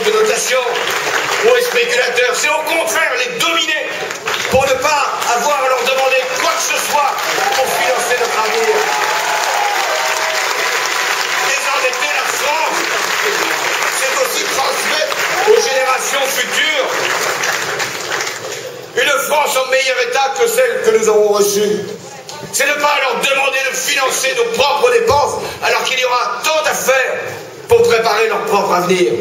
banques de notation ou aux spéculateurs. C'est au contraire les dominer pour ne pas avoir à leur demander quoi que ce soit pour financer notre avenir. Désendetter la France, c'est aussi transmettre aux générations futures une France en meilleur état que celle que nous avons reçue. C'est ne pas leur demander de financer nos propres dépenses alors qu'il y aura tant à faire pour préparer leur propre avenir.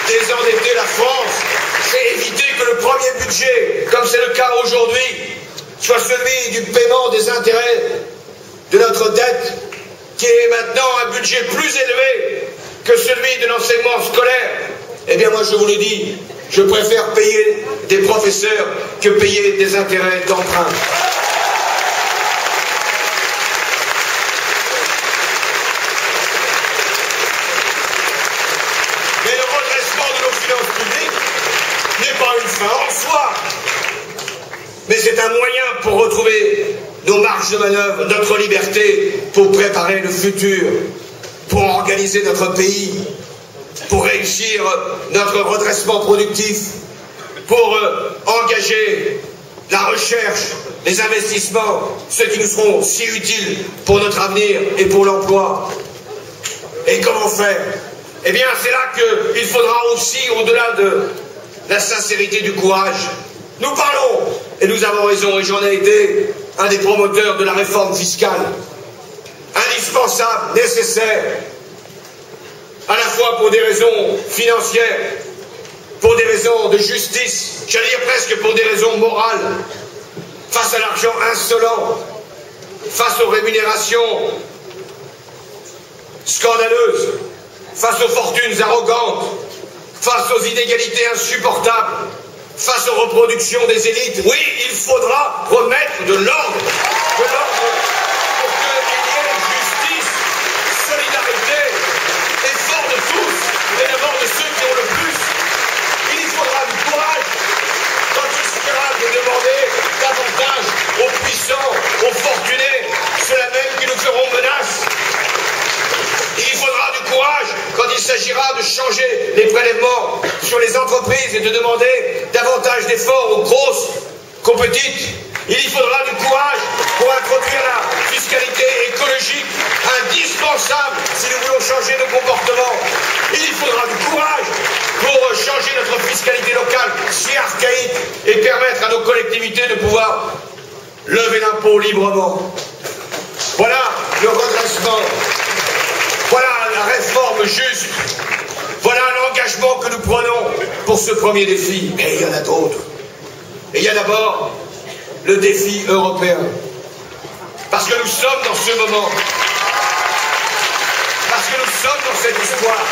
Désendetter la France, c'est éviter que le premier budget, comme c'est le cas aujourd'hui, soit celui du paiement des intérêts de notre dette, qui est maintenant un budget plus élevé que celui de l'enseignement scolaire. Eh bien moi je vous le dis, je préfère payer des professeurs que payer des intérêts d'emprunt. Mais le redressement de nos finances publiques n'est pas une fin en soi, mais c'est un moyen pour retrouver nos marges de manœuvre, notre liberté, pour préparer le futur, pour organiser notre pays, pour réussir notre redressement productif, pour engager la recherche, les investissements, ceux qui nous seront si utiles pour notre avenir et pour l'emploi. Et comment faire? Eh bien, c'est là qu'il faudra aussi, au-delà de la sincérité, du courage. Nous parlons, et nous avons raison, et j'en ai été un des promoteurs de la réforme fiscale, indispensable, nécessaire, à la fois pour des raisons financières, pour des raisons de justice, j'allais dire presque pour des raisons morales, face à l'argent insolent, face aux rémunérations scandaleuses, face aux fortunes arrogantes, face aux inégalités insupportables, face aux reproductions des élites. Oui, il faudra remettre de l'ordre pour qu'il y ait justice, solidarité, effort de tous, et d'abord de ceux qui ont le plus. Il faudra du courage quand il suffira de demander davantage aux puissants, aux fortunés, ceux-là même qui nous feront menace. Il faudra du courage quand il s'agira de changer les prélèvements sur les entreprises et de demander davantage d'efforts aux grosses qu'aux petites. Il faudra du courage pour introduire la fiscalité écologique indispensable si nous voulons changer nos comportements. Il faudra du courage pour changer notre fiscalité locale si archaïque et permettre à nos collectivités de pouvoir lever l'impôt librement. Voilà le redressement. Voilà la réforme juste. Voilà l'engagement que nous prenons pour ce premier défi. Et il y en a d'autres. Et il y a d'abord le défi européen. Parce que nous sommes dans ce moment. Parce que nous sommes dans cette histoire.